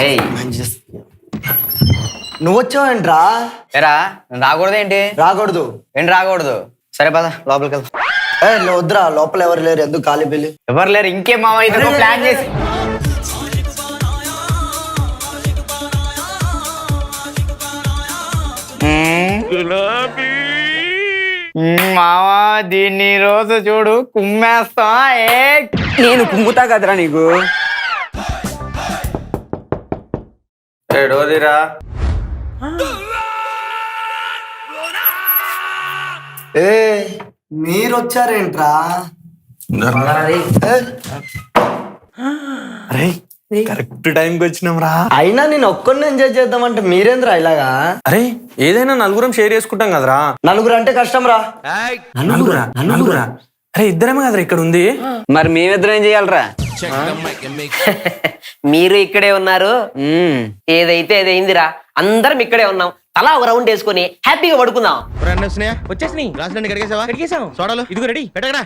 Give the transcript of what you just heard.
ఏయ్. నువ్వు వచ్చావేంట్రా? ఏరా నేను రాకూడదేంటి? రాకూడదు. ఏంటి రాకూడదు? సరే పద లోపలికి వెళ్తా. వద్దురా, లోపల ఎవరు లేరు, ఎందుకు ఖాళీ పెళ్ళి? ఎవరు లేరు, ఇంకేం మామ ఇద్దరు ప్లాన్ చేసి. మావా దీన్ని రోజు చూడు కుమ్మేస్తా. నేను కుమ్ముతా కదరా నీకు. డోదిరా మీరు వచ్చారేంట్రా? అరే కరెక్ట్ టైంకి వచ్చినాం రా. అయినా నేను ఒక్కడిని ఎంజాయ్ చేద్దామంటే మీరేంద్రా ఇలాగా? అరే ఏదైనా నలుగురం షేర్ చేసుకుంటాం కదరా. నలుగురు అంటే కష్టం రా. నలుగురా అరే ఇద్దరమే కదరా ఇక్కడ ఉంది. మరి మేమిద్దరం ఏం చేయాలరా? మీరు ఇక్కడే ఉన్నారు. ఏదైతే ఏదైందిరా, అందరం ఇక్కడే ఉన్నాం. తలా ఒక రౌండ్ వేసుకొని హ్యాపీగా పడుకుందాం. వచ్చేసినాయి గ్లాసులన్నీ కడిగేసావా? కడిగేసాం. సోడాలు ఇదిగో రెడీ పెట్టగడా.